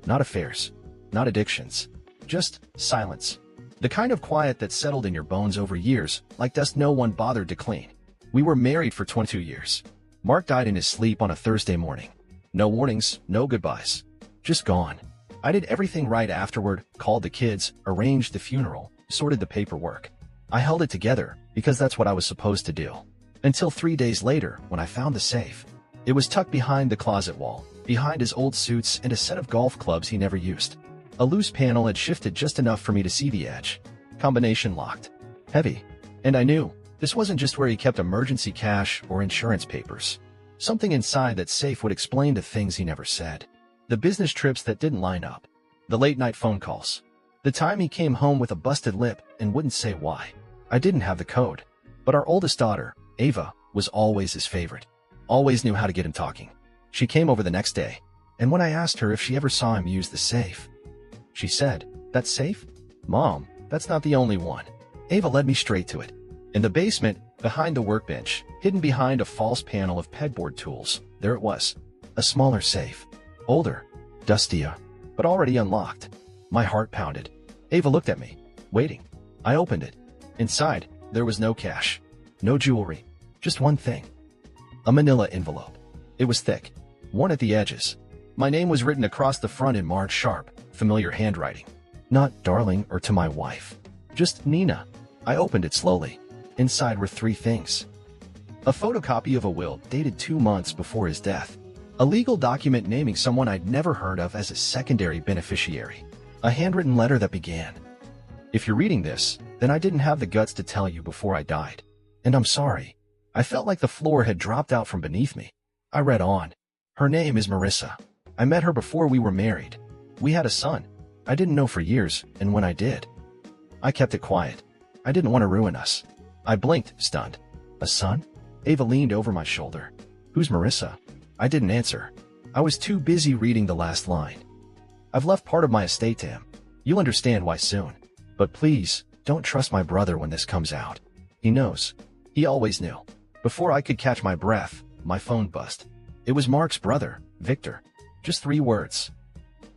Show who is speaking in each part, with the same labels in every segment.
Speaker 1: Not affairs. Not addictions. Just silence. The kind of quiet that settled in your bones over years, like dust no one bothered to clean. We were married for 22 years. Mark died in his sleep on a Thursday morning. No warnings, no goodbyes. Just gone. I did everything right afterward, called the kids, arranged the funeral, sorted the paperwork. I held it together, because that's what I was supposed to do. Until 3 days later, when I found the safe. It was tucked behind the closet wall, behind his old suits and a set of golf clubs he never used. A loose panel had shifted just enough for me to see the edge. Combination locked. Heavy. And I knew, this wasn't just where he kept emergency cash or insurance papers. Something inside that safe would explain the things he never said. The business trips that didn't line up. The late-night phone calls. The time he came home with a busted lip and wouldn't say why. I didn't have the code. But our oldest daughter, Ava, was always his favorite. Always knew how to get him talking. She came over the next day, and when I asked her if she ever saw him use the safe, she said, "That safe? Mom, that's not the only one." Ava led me straight to it. In the basement, behind the workbench, hidden behind a false panel of pegboard tools, there it was. A smaller safe. Older. Dustier. But already unlocked. My heart pounded. Ava looked at me, waiting. I opened it. Inside, there was no cash. No jewelry. Just one thing. A manila envelope. It was thick. Worn at the edges. My name was written across the front in marked sharp, familiar handwriting. Not darling or to my wife. Just Nina. I opened it slowly. Inside were 3 things. A photocopy of a will dated 2 months before his death. A legal document naming someone I'd never heard of as a secondary beneficiary. A handwritten letter that began, "If you're reading this, then I didn't have the guts to tell you before I died. And I'm sorry." I felt like the floor had dropped out from beneath me. I read on. "Her name is Marissa. I met her before we were married. We had a son. I didn't know for years, and when I did, I kept it quiet. I didn't want to ruin us." I blinked, stunned. "A son?" Ava leaned over my shoulder. "Who's Marissa?" I didn't answer. I was too busy reading the last line. "I've left part of my estate to him. You'll understand why soon. But please, don't trust my brother when this comes out. He knows. He always knew." Before I could catch my breath, my phone buzzed. It was Mark's brother, Victor. Just 3 words.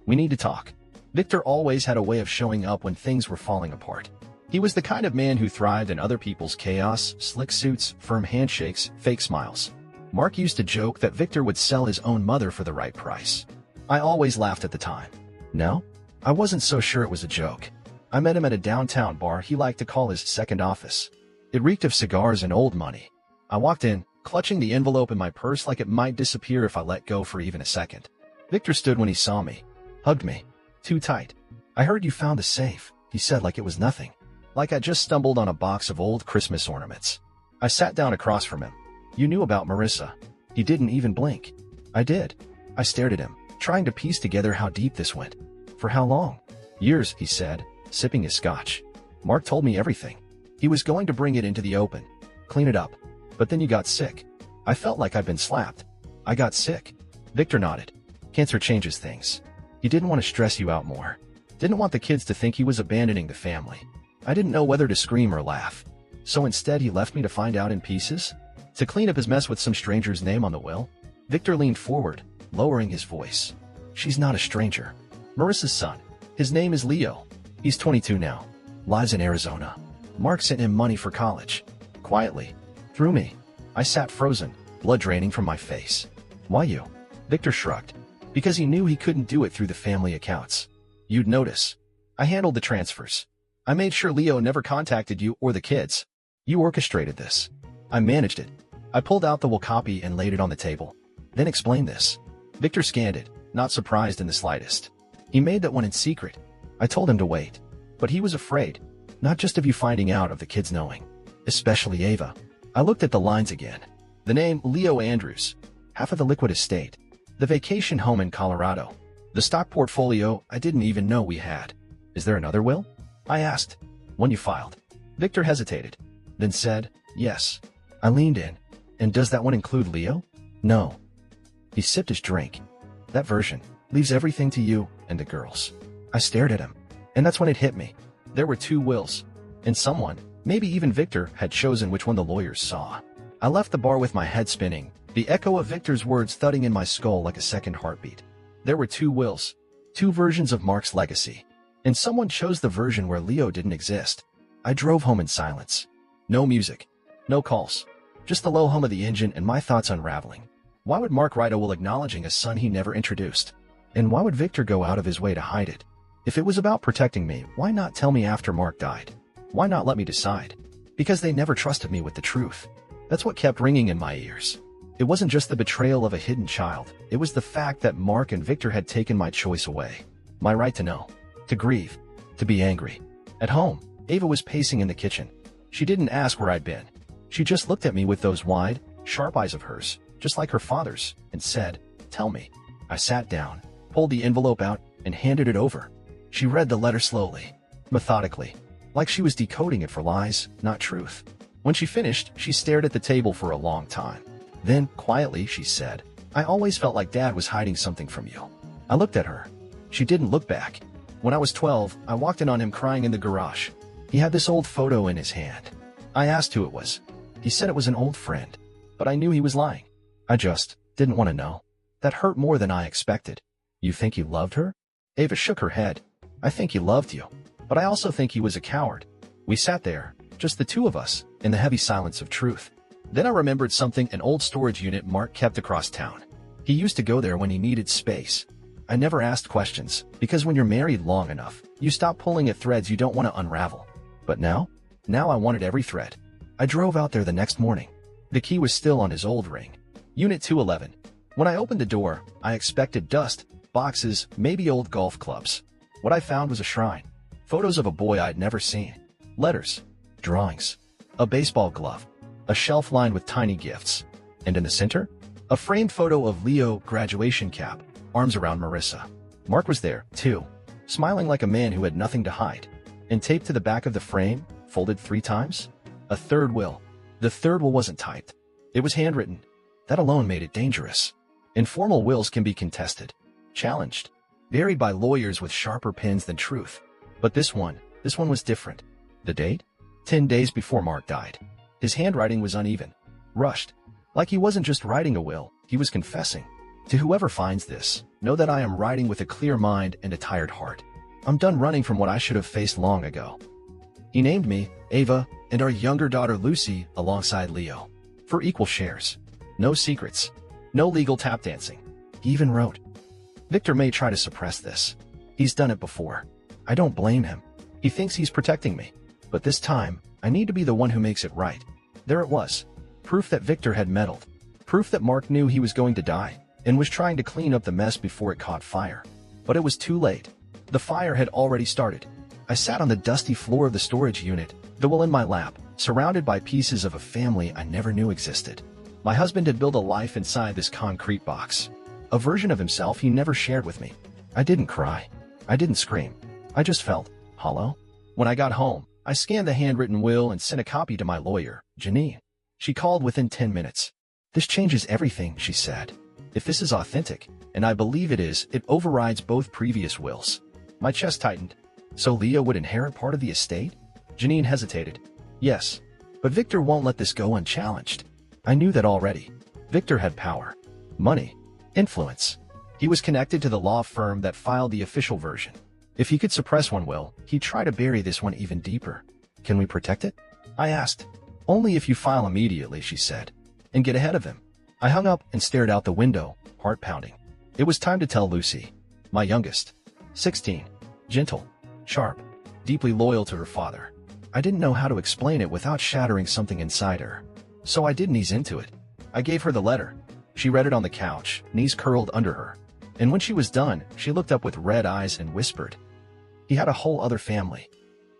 Speaker 1: "We need to talk." Victor always had a way of showing up when things were falling apart. He was the kind of man who thrived in other people's chaos, slick suits, firm handshakes, fake smiles. Mark used to joke that Victor would sell his own mother for the right price. I always laughed at the time. No? I wasn't so sure it was a joke. I met him at a downtown bar he liked to call his second office. It reeked of cigars and old money. I walked in, clutching the envelope in my purse like it might disappear if I let go for even a second. Victor stood when he saw me, hugged me, too tight. "I heard you found the safe," he said like it was nothing. Like I just stumbled on a box of old Christmas ornaments. I sat down across from him. "You knew about Marissa." He didn't even blink. I did. I stared at him, trying to piece together how deep this went. "For how long?" "Years," he said, sipping his scotch. "Mark told me everything. He was going to bring it into the open, clean it up. But then you got sick." I felt like I'd been slapped. "I got sick?" Victor nodded. "Cancer changes things. He didn't want to stress you out more. Didn't want the kids to think he was abandoning the family." I didn't know whether to scream or laugh. "So instead he left me to find out in pieces? To clean up his mess with some stranger's name on the will?" Victor leaned forward, lowering his voice. "She's not a stranger. Marissa's son. His name is Leo. He's 22 now. Lives in Arizona. Mark sent him money for college. Quietly. Through me." I sat frozen, blood draining from my face. "Why you?" Victor shrugged. "Because he knew he couldn't do it through the family accounts. You'd notice. I handled the transfers. I made sure Leo never contacted you or the kids. You orchestrated this. I managed it." I pulled out the will copy and laid it on the table. "Then explain this." Victor scanned it, not surprised in the slightest. "He made that one in secret. I told him to wait. But he was afraid. Not just of you finding out, of the kids knowing. Especially Ava." I looked at the lines again. The name Leo Andrews. Half of the liquid estate. The vacation home in Colorado. The stock portfolio I didn't even know we had. "Is there another will?" I asked. "One you filed." Victor hesitated, then said, "Yes." I leaned in. "And does that one include Leo?" "No." He sipped his drink. "That version leaves everything to you and the girls." I stared at him. And that's when it hit me. There were 2 wills. And someone, maybe even Victor, had chosen which one the lawyers saw. I left the bar with my head spinning, the echo of Victor's words thudding in my skull like a second heartbeat. There were 2 wills. Two versions of Mark's legacy. And someone chose the version where Leo didn't exist. I drove home in silence. No music. No calls. Just the low hum of the engine and my thoughts unraveling. Why would Mark write a will acknowledging a son he never introduced? And why would Victor go out of his way to hide it? If it was about protecting me, why not tell me after Mark died? Why not let me decide? Because they never trusted me with the truth. That's what kept ringing in my ears. It wasn't just the betrayal of a hidden child. It was the fact that Mark and Victor had taken my choice away. My right to know. To grieve. To be angry. At home, Ava was pacing in the kitchen. She didn't ask where I'd been. She just looked at me with those wide, sharp eyes of hers, just like her father's, and said, "Tell me." I sat down, pulled the envelope out, and handed it over. She read the letter slowly, methodically, like she was decoding it for lies, not truth. When she finished, she stared at the table for a long time. Then, quietly, she said, "I always felt like Dad was hiding something from you." I looked at her. She didn't look back. When I was 12, I walked in on him crying in the garage. He had this old photo in his hand. I asked who it was. He said it was an old friend, but I knew he was lying. I just didn't want to know. That hurt more than I expected. "You think you loved her?" Ava shook her head. "I think he loved you, but I also think he was a coward." We sat there, just the two of us, in the heavy silence of truth. Then I remembered something, an old storage unit Mark kept across town. He used to go there when he needed space. I never asked questions, because when you're married long enough, you stop pulling at threads you don't want to unravel. But now I wanted every thread. I drove out there the next morning. The key was still on his old ring. Unit 211. When I opened the door, I expected dust, boxes, maybe old golf clubs. What I found was a shrine. Photos of a boy I'd never seen. Letters. Drawings. A baseball glove. A shelf lined with tiny gifts. And in the center, a framed photo of Leo, graduation cap, arms around Marissa. Mark was there, too, smiling like a man who had nothing to hide. And taped to the back of the frame, folded 3 times, a third will. The third will wasn't typed. It was handwritten. That alone made it dangerous. Informal wills can be contested, challenged, buried by lawyers with sharper pens than truth. But this one was different. The date? 10 days before Mark died. His handwriting was uneven, rushed. Like he wasn't just writing a will, he was confessing. "To whoever finds this, know that I am writing with a clear mind and a tired heart. I'm done running from what I should have faced long ago." He named me, Ava, and our younger daughter Lucy alongside Leo. For equal shares. No secrets. No legal tap dancing. He even wrote, "Victor may try to suppress this. He's done it before. I don't blame him. He thinks he's protecting me. But this time, I need to be the one who makes it right." There it was. Proof that Victor had meddled. Proof that Mark knew he was going to die, and was trying to clean up the mess before it caught fire. But it was too late. The fire had already started. I sat on the dusty floor of the storage unit, the will in my lap, surrounded by pieces of a family I never knew existed. My husband had built a life inside this concrete box. A version of himself he never shared with me. I didn't cry. I didn't scream. I just felt hollow. When I got home, I scanned the handwritten will and sent a copy to my lawyer, Janine. She called within 10 minutes. "This changes everything," she said. "If this is authentic, and I believe it is, it overrides both previous wills." My chest tightened. "So Leo would inherit part of the estate?" Janine hesitated. "Yes, but Victor won't let this go unchallenged." I knew that already. Victor had power, money, influence. He was connected to the law firm that filed the official version. If he could suppress one will, he'd try to bury this one even deeper. "Can we protect it?" I asked. "Only if you file immediately," she said, "and get ahead of him." I hung up and stared out the window, heart pounding. It was time to tell Lucy, my youngest, 16, gentle, sharp, deeply loyal to her father. I didn't know how to explain it without shattering something inside her. So I didn't ease into it. I gave her the letter. She read it on the couch, knees curled under her. And when she was done, she looked up with red eyes and whispered, "He had a whole other family."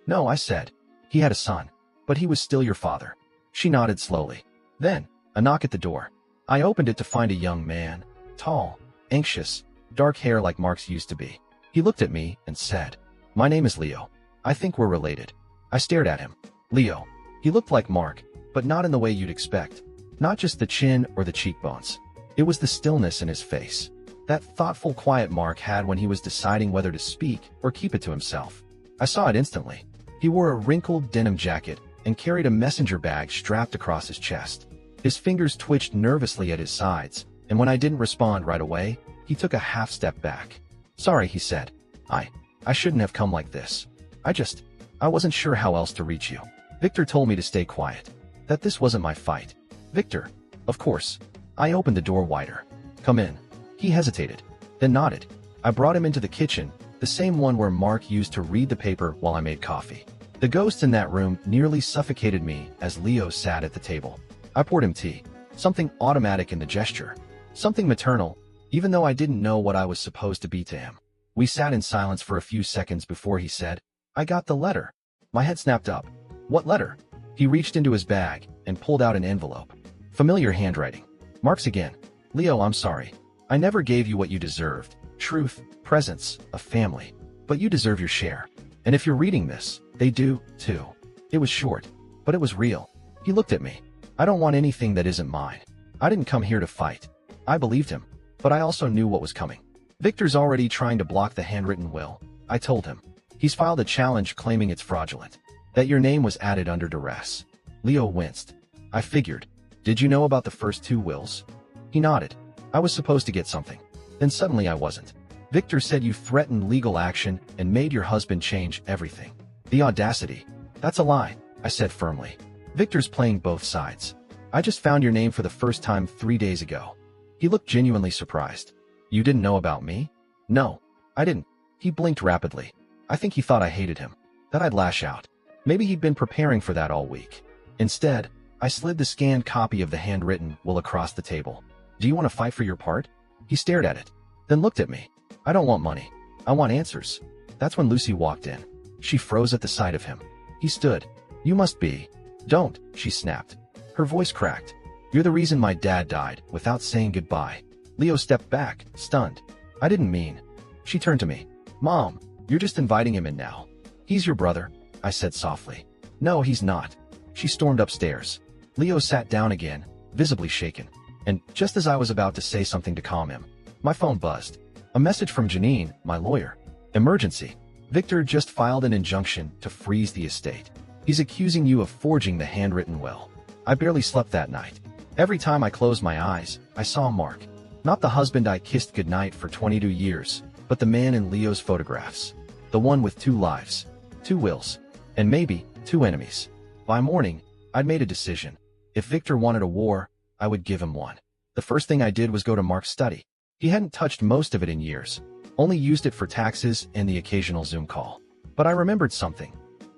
Speaker 1: "No," I said. "He had a son, but he was still your father." She nodded slowly. Then, a knock at the door. I opened it to find a young man, tall, anxious, dark hair like Mark's used to be. He looked at me and said, "My name is Leo. I think we're related." I stared at him. Leo. He looked like Mark, but not in the way you'd expect. Not just the chin or the cheekbones. It was the stillness in his face. That thoughtful, quiet Mark had when he was deciding whether to speak or keep it to himself. I saw it instantly. He wore a wrinkled denim jacket and carried a messenger bag strapped across his chest. His fingers twitched nervously at his sides, and when I didn't respond right away, he took a half step back. Sorry, he said. I shouldn't have come like this. I wasn't sure how else to reach you. Victor told me to stay quiet. That this wasn't my fight. Victor. Of course. I opened the door wider. Come in. He hesitated, then nodded. I brought him into the kitchen, the same one where Mark used to read the paper while I made coffee. The ghost in that room nearly suffocated me as Leo sat at the table. I poured him tea. Something automatic in the gesture. Something maternal, even though I didn't know what I was supposed to be to him. We sat in silence for a few seconds before he said, I got the letter. My head snapped up. What letter? He reached into his bag and pulled out an envelope. Familiar handwriting. Mark's again. Leo, I'm sorry. I never gave you what you deserved. Truth, presence, a family. But you deserve your share. And if you're reading this, they do, too. It was short, but it was real. He looked at me. I don't want anything that isn't mine. I didn't come here to fight. I believed him, but I also knew what was coming. Victor's already trying to block the handwritten will, I told him. He's filed a challenge claiming it's fraudulent. That your name was added under duress. Leo winced. I figured. Did you know about the first 2 wills? He nodded. I was supposed to get something. Then suddenly I wasn't. Victor said you threatened legal action and made your husband change everything. The audacity. That's a lie, I said firmly. Victor's playing both sides. I just found your name for the first time 3 days ago. He looked genuinely surprised. You didn't know about me? No, I didn't. He blinked rapidly. I think he thought I hated him. That I'd lash out. Maybe he'd been preparing for that all week. Instead, I slid the scanned copy of the handwritten will across the table. Do you want to fight for your part? He stared at it, then looked at me. I don't want money. I want answers. That's when Lucy walked in. She froze at the sight of him. He stood. You must be. Don't, she snapped. Her voice cracked. You're the reason my dad died, without saying goodbye. Leo stepped back, stunned. I didn't mean. She turned to me. Mom, you're just inviting him in now. He's your brother, I said softly. No, he's not. She stormed upstairs. Leo sat down again, visibly shaken. And just as I was about to say something to calm him, my phone buzzed. A message from Janine, my lawyer. Emergency. Victor just filed an injunction to freeze the estate. He's accusing you of forging the handwritten will. I barely slept that night. Every time I closed my eyes, I saw Mark. Not the husband I kissed goodnight for 22 years, but the man in Leo's photographs. The one with 2 lives, 2 wills, and maybe 2 enemies. By morning, I'd made a decision. If Victor wanted a war, I would give him one. The first thing I did was go to Mark's study. He hadn't touched most of it in years, only used it for taxes and the occasional Zoom call. But I remembered something.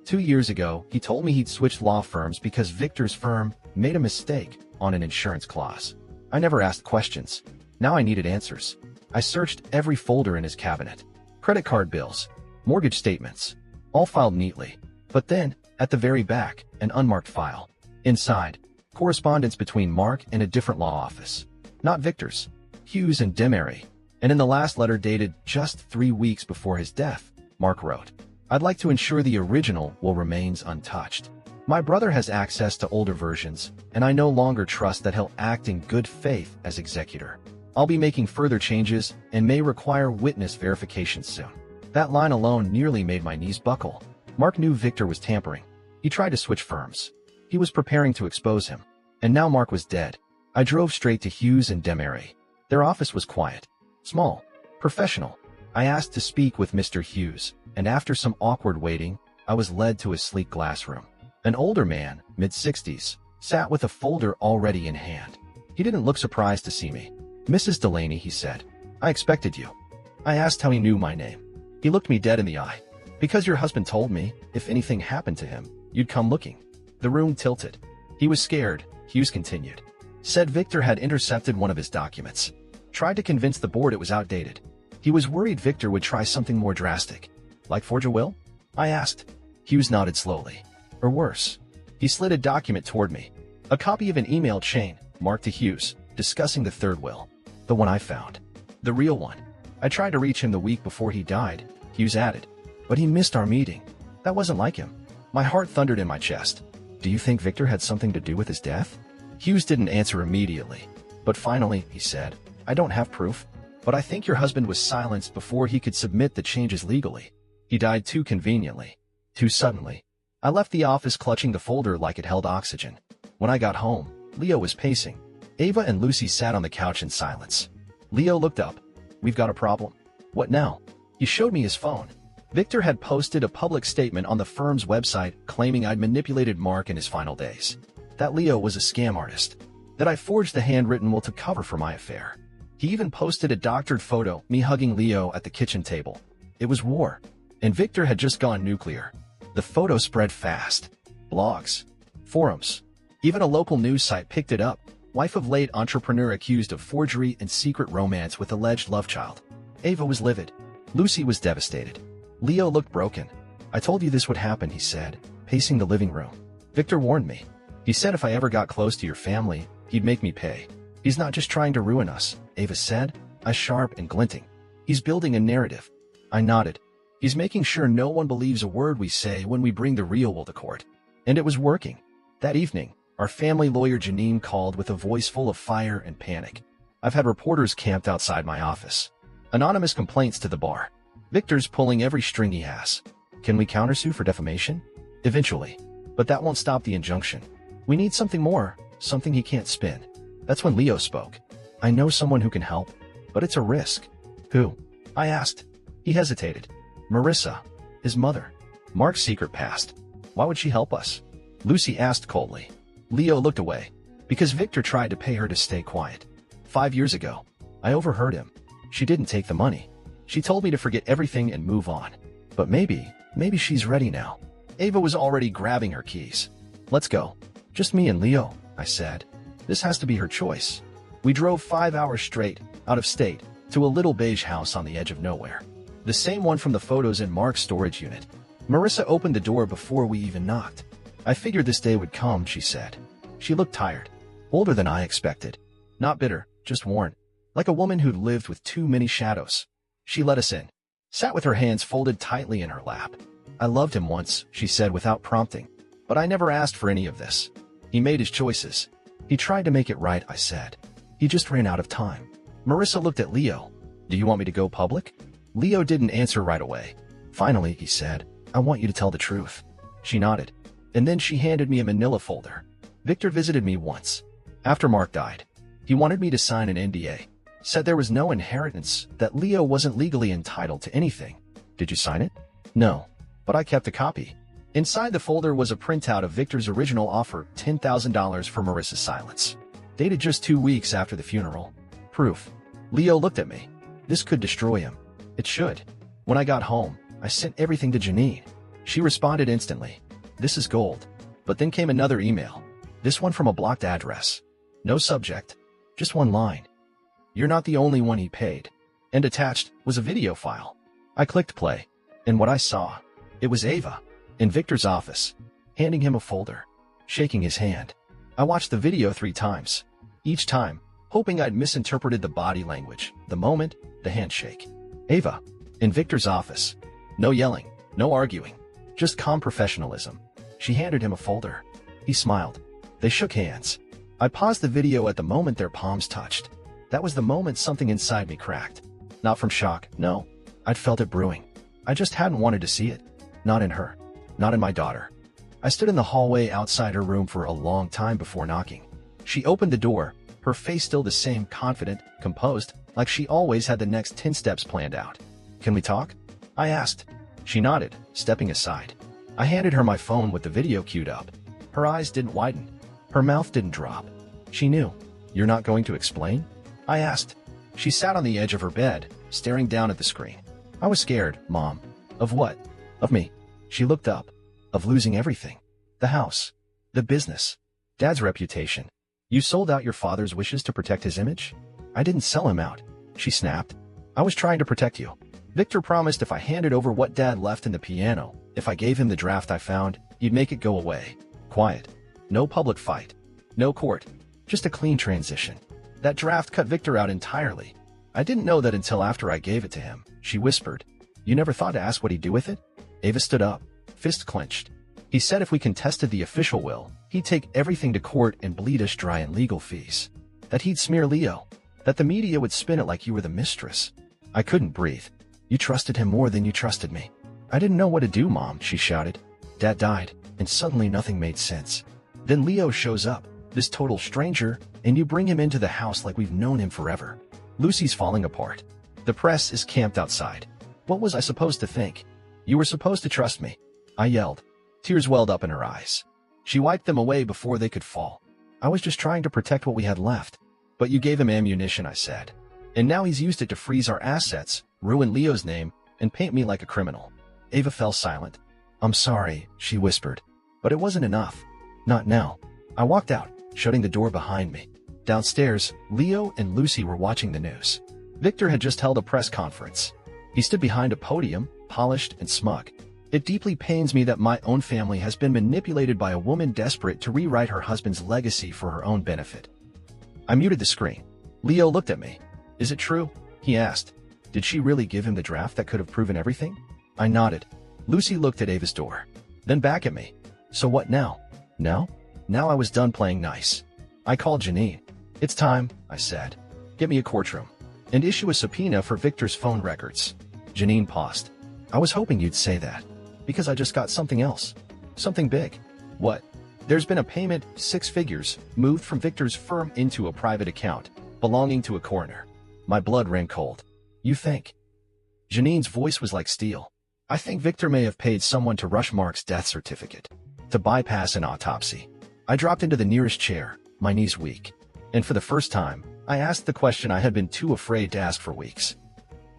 Speaker 1: 2 years ago, he told me he'd switched law firms because Victor's firm made a mistake on an insurance clause. I never asked questions. Now I needed answers. I searched every folder in his cabinet. Credit card bills, mortgage statements, all filed neatly. But then, at the very back, an unmarked file. Inside, correspondence between Mark and a different law office. Not Victor's. Hughes and Demery. And in the last letter dated just 3 weeks before his death, Mark wrote, I'd like to ensure the original will remains untouched. My brother has access to older versions, and I no longer trust that he'll act in good faith as executor. I'll be making further changes and may require witness verification soon. That line alone nearly made my knees buckle. Mark knew Victor was tampering. He tried to switch firms. He was preparing to expose him. And now Mark was dead. I drove straight to Hughes and Demery. Their office was quiet, small, professional. I asked to speak with Mr. Hughes, and after some awkward waiting, I was led to his sleek glass room. An older man, mid-60s, sat with a folder already in hand. He didn't look surprised to see me. Mrs. Delaney, he said, I expected you. I asked how he knew my name. He looked me dead in the eye. Because your husband told me, if anything happened to him, you'd come looking. The room tilted. He was scared, Hughes continued. Said Victor had intercepted one of his documents. Tried to convince the board it was outdated. He was worried Victor would try something more drastic. Like forge a will? I asked. Hughes nodded slowly. Or worse. He slid a document toward me. A copy of an email chain, marked to Hughes, discussing the third will. The one I found. The real one. I tried to reach him the week before he died, Hughes added. But he missed our meeting. That wasn't like him. My heart thundered in my chest. Do you think Victor had something to do with his death? Hughes didn't answer immediately. But finally, he said, I don't have proof. But I think your husband was silenced before he could submit the changes legally. He died too conveniently. Too suddenly. I left the office clutching the folder like it held oxygen. When I got home, Leo was pacing. Ava and Lucy sat on the couch in silence. Leo looked up. We've got a problem. What now? He showed me his phone. Victor had posted a public statement on the firm's website claiming I'd manipulated Mark in his final days. That Leo was a scam artist. That I forged the handwritten will to cover for my affair. He even posted a doctored photo, me hugging Leo at the kitchen table. It was war. And Victor had just gone nuclear. The photo spread fast. Blogs. Forums. Even a local news site picked it up. Wife of late entrepreneur accused of forgery and secret romance with alleged love child. Ava was livid. Lucy was devastated. Leo looked broken. I told you this would happen, he said, pacing the living room. Victor warned me. He said if I ever got close to your family, he'd make me pay. He's not just trying to ruin us, Ava said, eyes sharp and glinting. He's building a narrative. I nodded. He's making sure no one believes a word we say when we bring the real will to court. And it was working. That evening, our family lawyer Janine called with a voice full of fire and panic. I've had reporters camped outside my office. Anonymous complaints to the bar. Victor's pulling every string he has. Can we countersue for defamation? Eventually. But that won't stop the injunction. We need something more, something he can't spin. That's when Leo spoke. I know someone who can help, but it's a risk. Who? I asked. He hesitated. Marissa. His mother. Mark's secret past. Why would she help us? Lucy asked coldly. Leo looked away. Because Victor tried to pay her to stay quiet. 5 years ago. I overheard him. She didn't take the money. She told me to forget everything and move on. But maybe she's ready now. Ava was already grabbing her keys. Let's go. Just me and Leo, I said. This has to be her choice. We drove 5 hours straight, out of state, to a little beige house on the edge of nowhere. The same one from the photos in Mark's storage unit. Marissa opened the door before we even knocked. I figured this day would come, she said. She looked tired. Older than I expected. Not bitter, just worn. Like a woman who'd lived with too many shadows. She let us in. Sat with her hands folded tightly in her lap. I loved him once, she said without prompting. But I never asked for any of this. He made his choices. He tried to make it right, I said. He just ran out of time. Marissa looked at Leo. Do you want me to go public? Leo didn't answer right away. Finally, he said, I want you to tell the truth. She nodded. And then she handed me a manila folder. Victor visited me once. After Mark died. He wanted me to sign an NDA. Said there was no inheritance, that Leo wasn't legally entitled to anything. Did you sign it? No. But I kept a copy. Inside the folder was a printout of Victor's original offer, $10,000 for Marissa's silence. Dated just 2 weeks after the funeral. Proof. Leo looked at me. This could destroy him. It should. When I got home, I sent everything to Janine. She responded instantly. This is gold. But then came another email. This one from a blocked address. No subject. Just one line. You're not the only one he paid. And attached was a video file. I clicked play. And what I saw, it was Ava, in Victor's office, handing him a folder, shaking his hand. I watched the video 3 times. Each time, hoping I'd misinterpreted the body language, the moment, the handshake. Ava, in Victor's office. No yelling, no arguing. Just calm professionalism. She handed him a folder. He smiled. They shook hands. I paused the video at the moment their palms touched. That was the moment something inside me cracked. Not from shock, no. I'd felt it brewing. I just hadn't wanted to see it. Not in her. Not in my daughter. I stood in the hallway outside her room for a long time before knocking. She opened the door, her face still the same, confident, composed, like she always had the next 10 steps planned out. Can we talk? I asked. She nodded, stepping aside. I handed her my phone with the video queued up. Her eyes didn't widen. Her mouth didn't drop. She knew. You're not going to explain? I asked. She sat on the edge of her bed, staring down at the screen. I was scared, Mom. Of what? Of me. She looked up. Of losing everything. The house. The business. Dad's reputation. You sold out your father's wishes to protect his image? I didn't sell him out. She snapped. I was trying to protect you. Victor promised if I handed over what Dad left in the piano, if I gave him the draft I found, he'd make it go away. Quiet. No public fight. No court. Just a clean transition. That draft cut Victor out entirely. I didn't know that until after I gave it to him. She whispered. You never thought to ask what he'd do with it? Ava stood up, fist clenched. He said if we contested the official will, he'd take everything to court and bleed us dry in legal fees. That he'd smear Leo. That the media would spin it like you were the mistress. I couldn't breathe. You trusted him more than you trusted me. I didn't know what to do, Mom, she shouted. Dad died, and suddenly nothing made sense. Then Leo shows up, this total stranger, and you bring him into the house like we've known him forever. Lucy's falling apart. The press is camped outside. What was I supposed to think? You were supposed to trust me, I yelled. Tears welled up in her eyes. She wiped them away before they could fall. I was just trying to protect what we had left. But you gave him ammunition, I said. And now he's used it to freeze our assets, ruin Leo's name, and paint me like a criminal. Ava fell silent. I'm sorry, she whispered. But it wasn't enough. Not now. I walked out, shutting the door behind me. Downstairs, Leo and Lucy were watching the news. Victor had just held a press conference. He stood behind a podium, polished and smug. It deeply pains me that my own family has been manipulated by a woman desperate to rewrite her husband's legacy for her own benefit. I muted the screen. Leo looked at me. Is it true? He asked. Did she really give him the draft that could have proven everything? I nodded. Lucy looked at Ava's door, then back at me. So what now? Now? Now I was done playing nice. I called Janine. It's time, I said. Get me a courtroom and issue a subpoena for Victor's phone records. Janine paused. I was hoping you'd say that, because I just got something else. Something big. What? There's been a payment, 6 figures, moved from Victor's firm into a private account, belonging to a coroner. My blood ran cold. You think? Janine's voice was like steel. I think Victor may have paid someone to rush Mark's death certificate, to bypass an autopsy. I dropped into the nearest chair, my knees weak. And for the first time, I asked the question I had been too afraid to ask for weeks.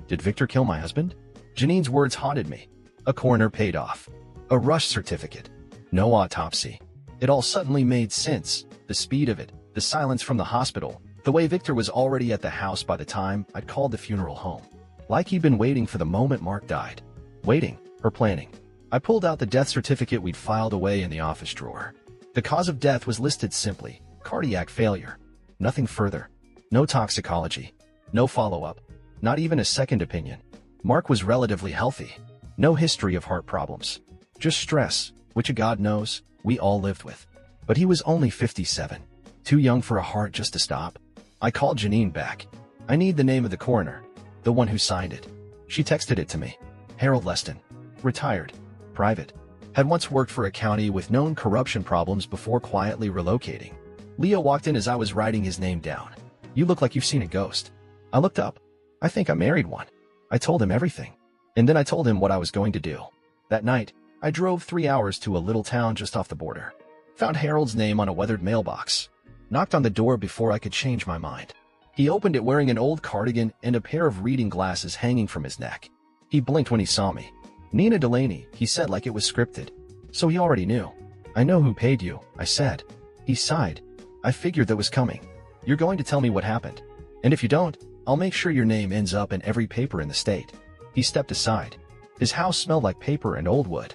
Speaker 1: Did Victor kill my husband? Janine's words haunted me. A coroner paid off. A rush certificate. No autopsy. It all suddenly made sense. The speed of it, the silence from the hospital, the way Victor was already at the house by the time I'd called the funeral home. Like he'd been waiting for the moment Mark died. Waiting, or planning. I pulled out the death certificate we'd filed away in the office drawer. The cause of death was listed simply, cardiac failure. Nothing further. No toxicology. No follow-up. Not even a second opinion. Mark was relatively healthy. No history of heart problems. Just stress, which God knows, we all lived with. But he was only 57. Too young for a heart just to stop. I called Janine back. I need the name of the coroner. The one who signed it. She texted it to me. Harold Leston. Retired. Private. Had once worked for a county with known corruption problems before quietly relocating. Leo walked in as I was writing his name down. You look like you've seen a ghost. I looked up. I think I married one. I told him everything. And then I told him what I was going to do. That night, I drove 3 hours to a little town just off the border. Found Harold's name on a weathered mailbox. Knocked on the door before I could change my mind. He opened it wearing an old cardigan and a pair of reading glasses hanging from his neck. He blinked when he saw me. Nina Delaney, he said like it was scripted. So he already knew. I know who paid you, I said. He sighed. I figured that was coming. You're going to tell me what happened. And if you don't, I'll make sure your name ends up in every paper in the state. He stepped aside. His house smelled like paper and old wood.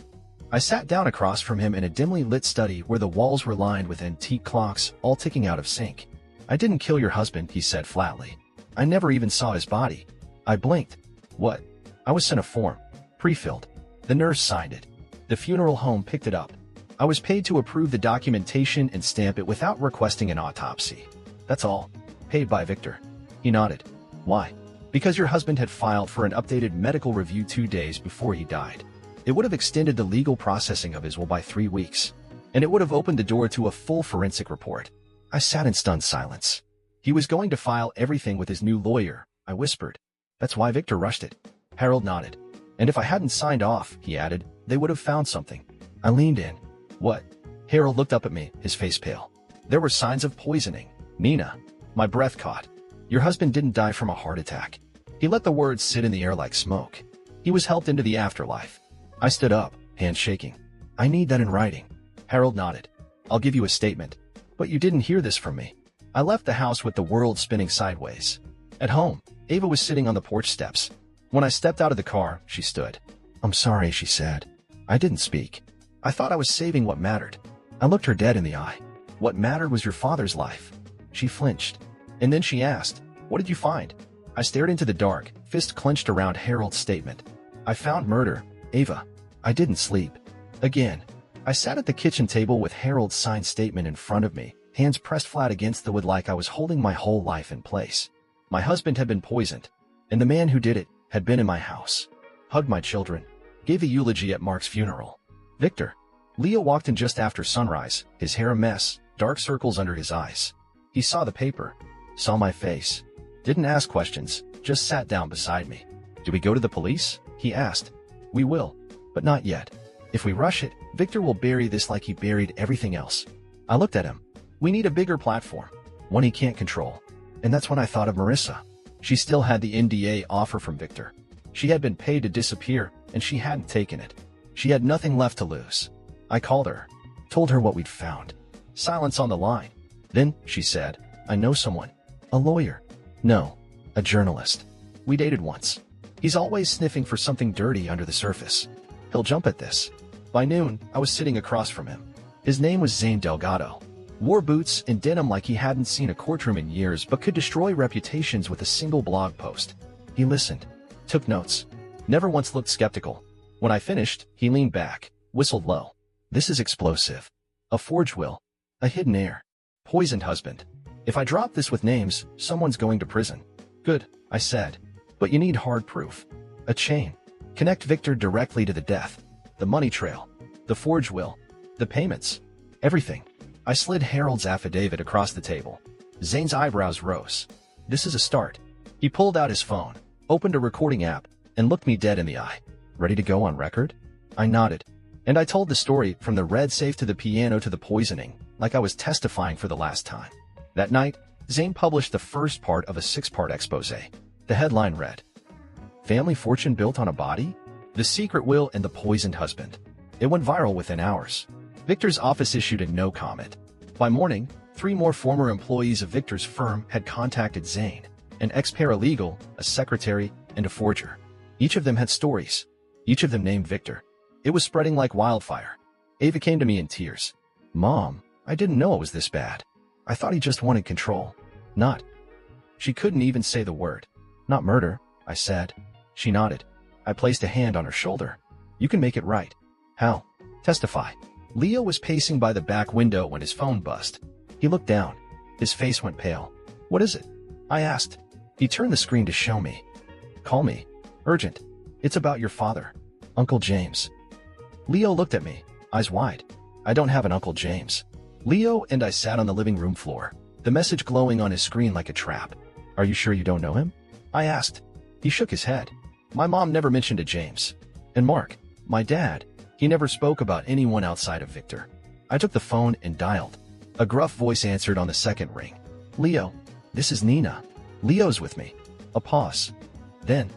Speaker 1: I sat down across from him in a dimly lit study where the walls were lined with antique clocks, all ticking out of sync. I didn't kill your husband, he said flatly. I never even saw his body. I blinked. What? I was sent a form. Pre-filled. The nurse signed it. The funeral home picked it up. I was paid to approve the documentation and stamp it without requesting an autopsy. That's all. Paid by Victor. He nodded. Why? Because your husband had filed for an updated medical review 2 days before he died. It would have extended the legal processing of his will by 3 weeks. And it would have opened the door to a full forensic report. I sat in stunned silence. He was going to file everything with his new lawyer, I whispered. That's why Victor rushed it. Harold nodded. And if I hadn't signed off, he added, they would have found something. I leaned in. What? Harold looked up at me, his face pale. There were signs of poisoning. Nina. My breath caught. Your husband didn't die from a heart attack. He let the words sit in the air like smoke. He was helped into the afterlife. I stood up, hands shaking. I need that in writing. Harold nodded. I'll give you a statement. But you didn't hear this from me. I left the house with the world spinning sideways. At home, Ava was sitting on the porch steps. When I stepped out of the car, she stood. I'm sorry, she said. I didn't speak. I thought I was saving what mattered. I looked her dead in the eye. What mattered was your father's life. She flinched. And then she asked, what did you find? I stared into the dark, fist clenched around Harold's statement. I found murder, Ava. I didn't sleep. Again. I sat at the kitchen table with Harold's signed statement in front of me, hands pressed flat against the wood like I was holding my whole life in place. My husband had been poisoned, and the man who did it had been in my house. Hugged my children. Gave a eulogy at Mark's funeral. Victor. Leo walked in just after sunrise, his hair a mess, dark circles under his eyes. He saw the paper. Saw my face. Didn't ask questions, just sat down beside me. Do we go to the police? He asked. We will, but not yet. If we rush it, Victor will bury this like he buried everything else. I looked at him. We need a bigger platform, one he can't control. And that's when I thought of Marissa. She still had the NDA offer from Victor. She had been paid to disappear, and she hadn't taken it. She had nothing left to lose. I called her, told her what we'd found. Silence on the line. Then, she said, I know someone. A lawyer. No, a journalist. We dated once. He's always sniffing for something dirty under the surface. He'll jump at this. By noon, I was sitting across from him. His name was Zane Delgado. Wore boots and denim like he hadn't seen a courtroom in years but could destroy reputations with a single blog post. He listened, took notes, never once looked skeptical. When I finished, he leaned back, whistled low. This is explosive. A forged will. A hidden heir. Poisoned husband. If I drop this with names, someone's going to prison. Good, I said. But you need hard proof. A chain. Connect Victor directly to the death. The money trail. The forged will. The payments. Everything. I slid Harold's affidavit across the table. Zane's eyebrows rose. This is a start. He pulled out his phone, opened a recording app, and looked me dead in the eye. Ready to go on record? I nodded. And I told the story from the red safe to the piano to the poisoning, like I was testifying for the last time. That night, Zane published the first part of a 6-part expose. The headline read, Family Fortune Built on a Body? The Secret Will and the Poisoned Husband. It went viral within hours. Victor's office issued a no comment. By morning, 3 more former employees of Victor's firm had contacted Zane, an ex-paralegal, a secretary, and a forger. Each of them had stories. Each of them named Victor. It was spreading like wildfire. Ava came to me in tears. Mom, I didn't know it was this bad. I thought he just wanted control. Not. She couldn't even say the word. Not murder, I said. She nodded. I placed a hand on her shoulder. You can make it right. How? Testify. Leo was pacing by the back window when his phone buzzed. He looked down. His face went pale. What is it? I asked. He turned the screen to show me. Call me. Urgent. It's about your father. Uncle James. Leo looked at me, eyes wide. I don't have an Uncle James. Leo and I sat on the living room floor, the message glowing on his screen like a trap. Are you sure you don't know him? I asked. He shook his head. My mom never mentioned a James. And Mark, my dad, he never spoke about anyone outside of Victor. I took the phone and dialed. A gruff voice answered on the second ring. Leo, this is Nina. Leo's with me. A pause. Then,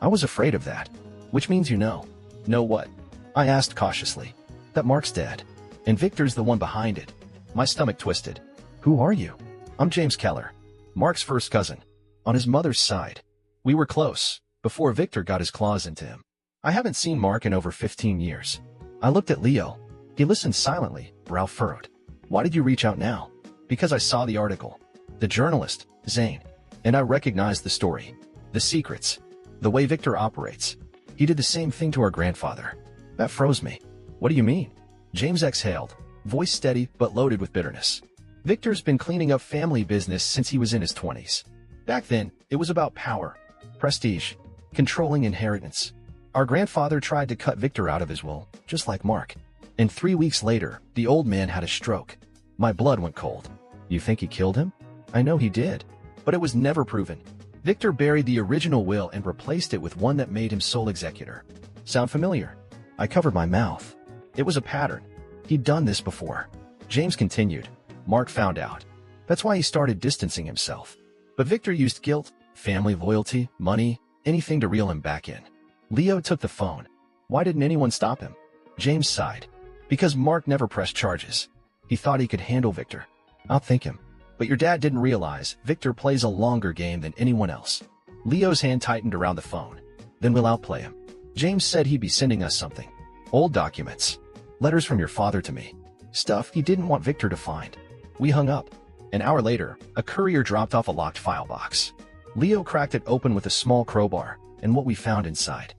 Speaker 1: I was afraid of that. Which means you know. Know what? I asked cautiously. That Mark's dead. And Victor's the one behind it. My stomach twisted. Who are you? I'm James Keller. Mark's first cousin. On his mother's side. We were close, before Victor got his claws into him. I haven't seen Mark in over 15 years. I looked at Leo. He listened silently, brow furrowed. Why did you reach out now? Because I saw the article. The journalist, Zane. And I recognized the story. The secrets. The way Victor operates. He did the same thing to our grandfather. That froze me. What do you mean? James exhaled, voice steady but loaded with bitterness. Victor's been cleaning up family business since he was in his 20s. Back then, it was about power, prestige, controlling inheritance. Our grandfather tried to cut Victor out of his will, just like Mark. And 3 weeks later, the old man had a stroke. My blood went cold. You think he killed him? I know he did. But it was never proven. Victor buried the original will and replaced it with one that made him sole executor. Sound familiar? I covered my mouth. It was a pattern. He'd done this before. James continued. Mark found out. That's why he started distancing himself. But Victor used guilt, family loyalty, money, anything to reel him back in. Leo took the phone. Why didn't anyone stop him? James sighed. Because Mark never pressed charges. He thought he could handle Victor. Outthink him. But your dad didn't realize Victor plays a longer game than anyone else. Leo's hand tightened around the phone. Then we'll outplay him. James said he'd be sending us something. Old documents. Letters from your father to me. Stuff he didn't want Victor to find. We hung up. An hour later, a courier dropped off a locked file box. Leo cracked it open with a small crowbar, and what we found inside.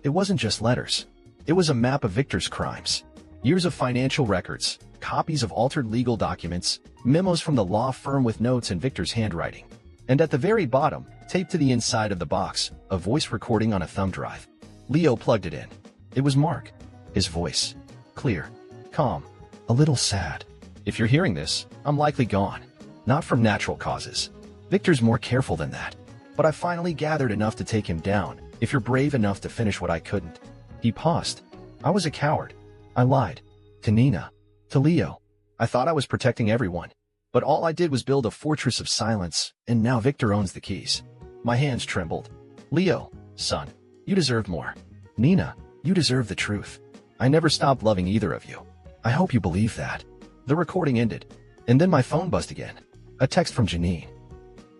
Speaker 1: It wasn't just letters. It was a map of Victor's crimes. Years of financial records, copies of altered legal documents, memos from the law firm with notes in Victor's handwriting. And at the very bottom, taped to the inside of the box, a voice recording on a thumb drive. Leo plugged it in. It was Mark. His voice. Clear. Calm. A little sad. If you're hearing this, I'm likely gone. Not from natural causes. Victor's more careful than that. But I finally gathered enough to take him down, if you're brave enough to finish what I couldn't. He paused. I was a coward. I lied. To Nina. To Leo. I thought I was protecting everyone. But all I did was build a fortress of silence, and now Victor owns the keys. My hands trembled. Leo, son, you deserved more. Nina, you deserve the truth. I never stopped loving either of you. I hope you believe that. The recording ended, and then my phone buzzed again. A text from Janine.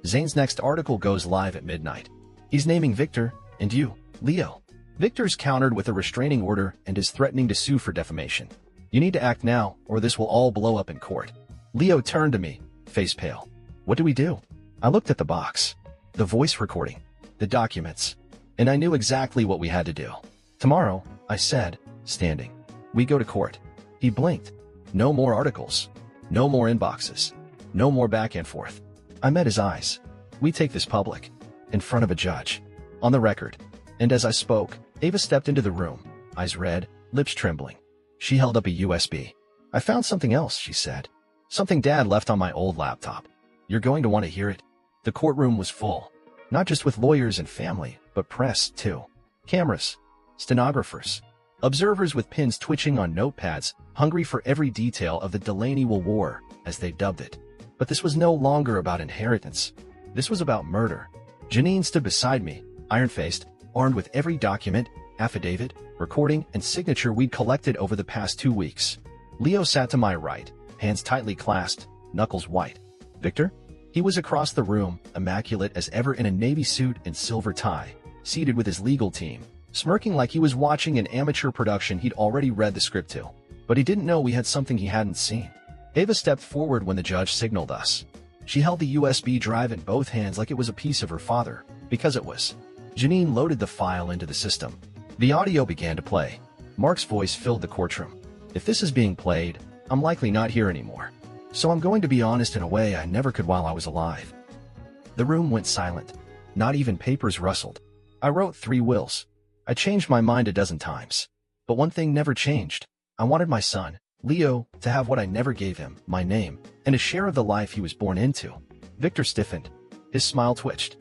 Speaker 1: Zane's next article goes live at midnight. He's naming Victor, and you, Leo. Victor's countered with a restraining order and is threatening to sue for defamation. You need to act now, or this will all blow up in court. Leo turned to me, face pale. What do we do? I looked at the box. The voice recording. The documents. And I knew exactly what we had to do. Tomorrow, I said, standing. We go to court. He blinked. No more articles. No more inboxes. No more back and forth. I met his eyes. We take this public. In front of a judge. On the record. And as I spoke, Ava stepped into the room, eyes red, lips trembling. She held up a USB. I found something else, she said. Something Dad left on my old laptop. You're going to want to hear it. The courtroom was full. Not just with lawyers and family, but press, too. Cameras. Stenographers. Observers with pins twitching on notepads, hungry for every detail of the Delaney War, as they dubbed it. But this was no longer about inheritance. This was about murder. Janine stood beside me, iron-faced, armed with every document, affidavit, recording, and signature we'd collected over the past 2 weeks. Leo sat to my right, hands tightly clasped, knuckles white. Victor? He was across the room, immaculate as ever in a navy suit and silver tie, seated with his legal team, smirking like he was watching an amateur production he'd already read the script to. But he didn't know we had something he hadn't seen. Ava stepped forward when the judge signaled us. She held the USB drive in both hands like it was a piece of her father, because it was. Janine loaded the file into the system. The audio began to play. Mark's voice filled the courtroom. If this is being played, I'm likely not here anymore. So I'm going to be honest in a way I never could while I was alive. The room went silent. Not even papers rustled. I wrote 3 wills. I changed my mind a dozen times. But one thing never changed. I wanted my son, Leo, to have what I never gave him, my name, and a share of the life he was born into. Victor stiffened. His smile twitched.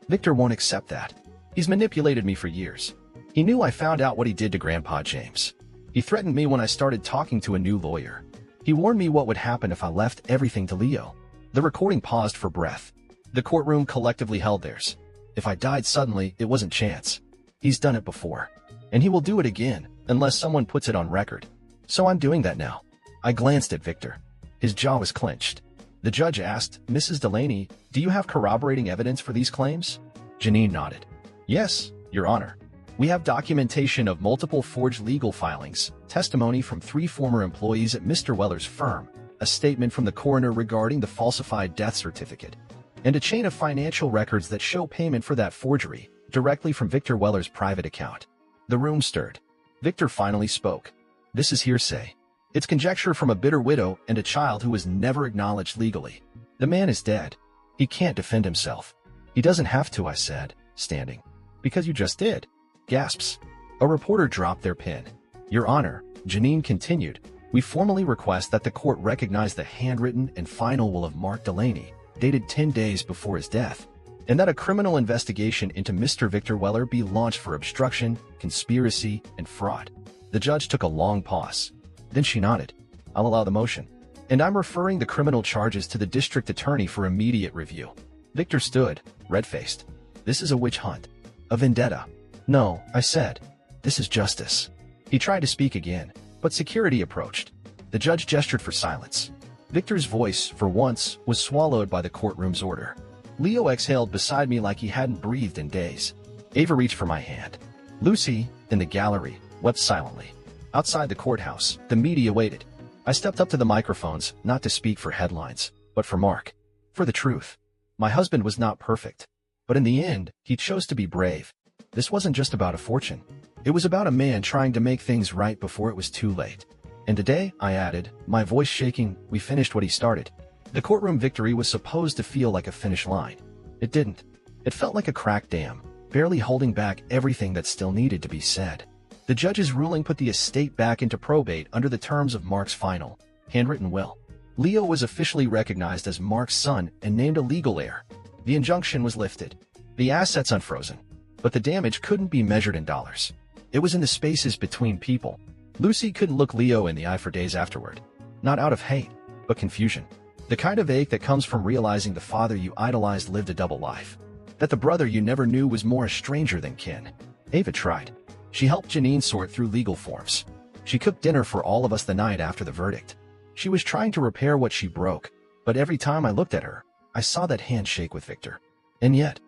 Speaker 1: Victor won't accept that. He's manipulated me for years. He knew I found out what he did to Grandpa James. He threatened me when I started talking to a new lawyer. He warned me what would happen if I left everything to Leo. The recording paused for breath. The courtroom collectively held theirs. If I died suddenly, it wasn't chance. He's done it before. And he will do it again, unless someone puts it on record. So I'm doing that now. I glanced at Victor. His jaw was clenched. The judge asked, Mrs. Delaney, do you have corroborating evidence for these claims? Janine nodded. Yes, Your Honor. We have documentation of multiple forged legal filings, testimony from 3 former employees at Mr. Weller's firm, a statement from the coroner regarding the falsified death certificate, and a chain of financial records that show payment for that forgery, directly from Victor Weller's private account. The room stirred. Victor finally spoke. This is hearsay. It's conjecture from a bitter widow and a child who was never acknowledged legally. The man is dead. He can't defend himself. He doesn't have to, I said, standing. Because you just did. Gasps. A reporter dropped their pen. Your Honor, Janine continued, we formally request that the court recognize the handwritten and final will of Mark Delaney, dated 10 days before his death, and that a criminal investigation into Mr. Victor Weller be launched for obstruction, conspiracy, and fraud. The judge took a long pause. Then she nodded. I'll allow the motion. And I'm referring the criminal charges to the district attorney for immediate review. Victor stood, red-faced. This is a witch hunt. A vendetta. No, I said. This is justice. He tried to speak again, but security approached. The judge gestured for silence. Victor's voice, for once, was swallowed by the courtroom's order. Leo exhaled beside me like he hadn't breathed in days. Ava reached for my hand. Lucy, in the gallery, wept silently. Outside the courthouse, the media waited. I stepped up to the microphones, not to speak for headlines, but for Mark. For the truth. My husband was not perfect. But in the end, he chose to be brave. This wasn't just about a fortune. It was about a man trying to make things right before it was too late. And today, I added, my voice shaking, we finished what he started. The courtroom victory was supposed to feel like a finish line. It didn't. It felt like a cracked dam, barely holding back everything that still needed to be said. The judge's ruling put the estate back into probate under the terms of Mark's final, handwritten will. Leo was officially recognized as Mark's son and named a legal heir. The injunction was lifted. The assets unfrozen. but the damage couldn't be measured in dollars. It was in the spaces between people. Lucy couldn't look Leo in the eye for days afterward. Not out of hate, but confusion. The kind of ache that comes from realizing the father you idolized lived a double life. That the brother you never knew was more a stranger than kin. Ava tried. She helped Janine sort through legal forms. She cooked dinner for all of us the night after the verdict. She was trying to repair what she broke, but every time I looked at her, I saw that hand shake with Victor. And yet,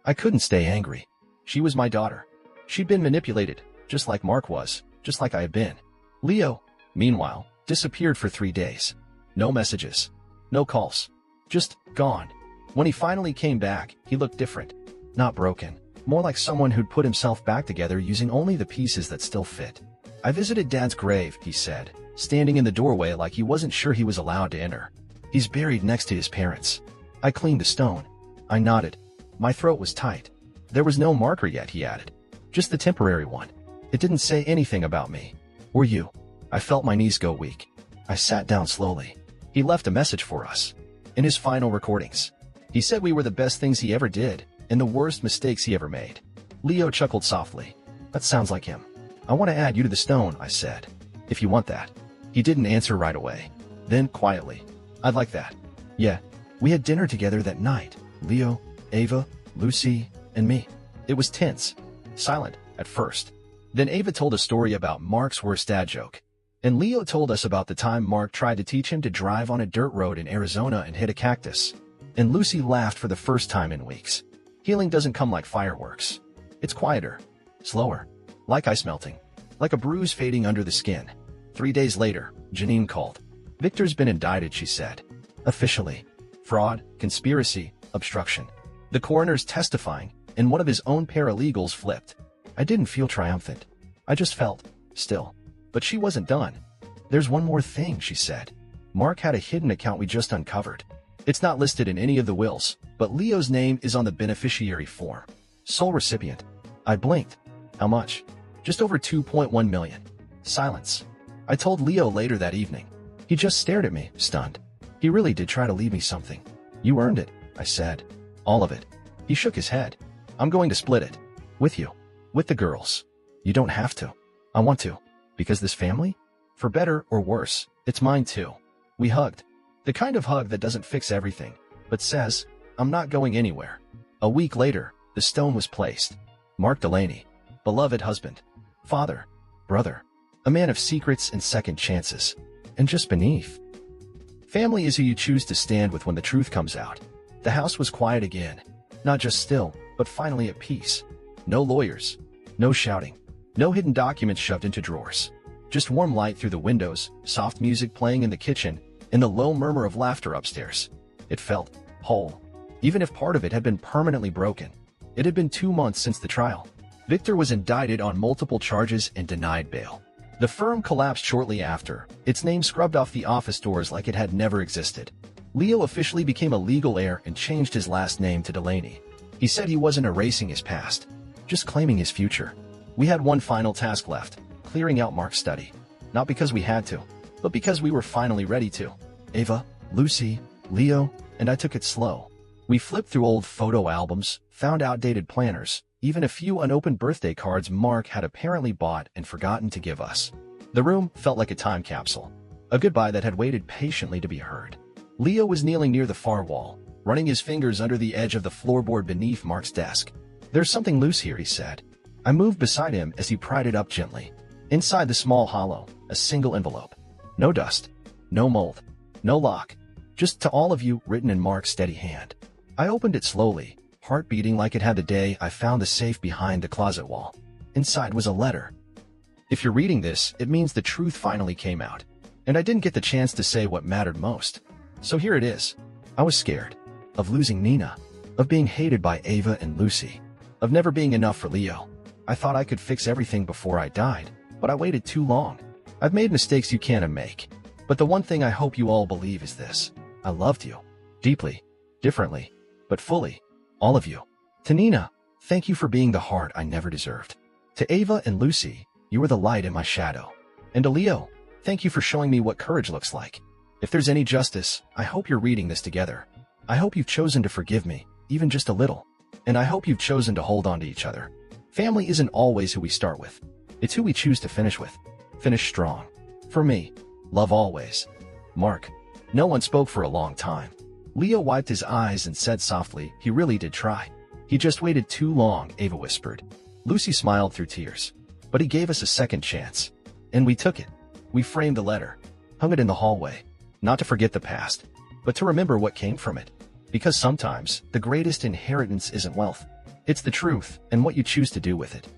Speaker 1: I couldn't stay angry. She was my daughter. She'd been manipulated, just like Mark was, just like I had been. Leo, meanwhile, disappeared for 3 days. No messages. No calls. Just gone. When he finally came back, he looked different. Not broken. More like someone who'd put himself back together using only the pieces that still fit. I visited Dad's grave, he said, standing in the doorway like he wasn't sure he was allowed to enter. He's buried next to his parents. I cleaned the stone. I nodded. My throat was tight. There was no marker yet, he added. Just the temporary one. It didn't say anything about me. Or you. I felt my knees go weak. I sat down slowly. He left a message for us. In his final recordings. He said we were the best things he ever did, and the worst mistakes he ever made. Leo chuckled softly. That sounds like him. I want to add you to the stone, I said. If you want that. He didn't answer right away. Then, quietly. I'd like that. Yeah. We had dinner together that night. Leo, Ava, Lucy, and me. It was tense. Silent, at first. Then Ava told a story about Mark's worst dad joke. And Leo told us about the time Mark tried to teach him to drive on a dirt road in Arizona and hit a cactus. And Lucy laughed for the first time in weeks. Healing doesn't come like fireworks. It's quieter. Slower. Like ice melting. Like a bruise fading under the skin. 3 days later, Janine called. Victor's been indicted, she said. Officially. Fraud, conspiracy, obstruction. The coroner's testifying, and one of his own paralegals flipped. I didn't feel triumphant. I just felt still. But she wasn't done. There's one more thing, she said. Mark had a hidden account we just uncovered. It's not listed in any of the wills, but Leo's name is on the beneficiary form. Sole recipient. I blinked. How much? Just over 2.1 million. Silence. I told Leo later that evening. He just stared at me, stunned. He really did try to leave me something. You earned it, I said. All of it. He shook his head. I'm going to split it. With you. With the girls. You don't have to. I want to. Because this family? For better or worse, it's mine too. We hugged. The kind of hug that doesn't fix everything, but says, I'm not going anywhere. A week later, the stone was placed. Mark Delaney. Beloved husband. Father. Brother. A man of secrets and second chances. And just beneath. Family is who you choose to stand with when the truth comes out. The house was quiet again. Not just still, but finally at peace. No lawyers. No shouting. No hidden documents shoved into drawers. Just warm light through the windows, soft music playing in the kitchen, and the low murmur of laughter upstairs. It felt whole. Even if part of it had been permanently broken. It had been 2 months since the trial. Victor was indicted on multiple charges and denied bail. The firm collapsed shortly after, its name scrubbed off the office doors like it had never existed. Leo officially became a legal heir and changed his last name to Delaney. He said he wasn't erasing his past, just claiming his future. We had one final task left, clearing out Mark's study. Not because we had to, but because we were finally ready to. Ava, Lucy, Leo, and I took it slow. We flipped through old photo albums, found outdated planners, even a few unopened birthday cards Mark had apparently bought and forgotten to give us. The room felt like a time capsule, a goodbye that had waited patiently to be heard. Leo was kneeling near the far wall, running his fingers under the edge of the floorboard beneath Mark's desk. There's something loose here, he said. I moved beside him as he pried it up gently. Inside the small hollow, a single envelope. No dust. No mold. No lock. Just to all of you, written in Mark's steady hand. I opened it slowly, heart beating like it had the day I found the safe behind the closet wall. Inside was a letter. If you're reading this, it means the truth finally came out. And I didn't get the chance to say what mattered most. So here it is. I was scared. Of losing Nina. Of being hated by Ava and Lucy. Of never being enough for Leo. I thought I could fix everything before I died, but I waited too long. I've made mistakes you can't unmake. But the one thing I hope you all believe is this. I loved you. Deeply. Differently. But fully. All of you. To Nina, thank you for being the heart I never deserved. To Ava and Lucy, you were the light in my shadow. And to Leo, thank you for showing me what courage looks like. If there's any justice, I hope you're reading this together. I hope you've chosen to forgive me, even just a little. And I hope you've chosen to hold on to each other. Family isn't always who we start with. It's who we choose to finish with. Finish strong. For me, love always. Mark. No one spoke for a long time. Leo wiped his eyes and said softly, he really did try. He just waited too long, Ava whispered. Lucy smiled through tears. But he gave us a second chance. And we took it. We framed the letter, hung it in the hallway, not to forget the past, but to remember what came from it. Because sometimes, the greatest inheritance isn't wealth. It's the truth and what you choose to do with it.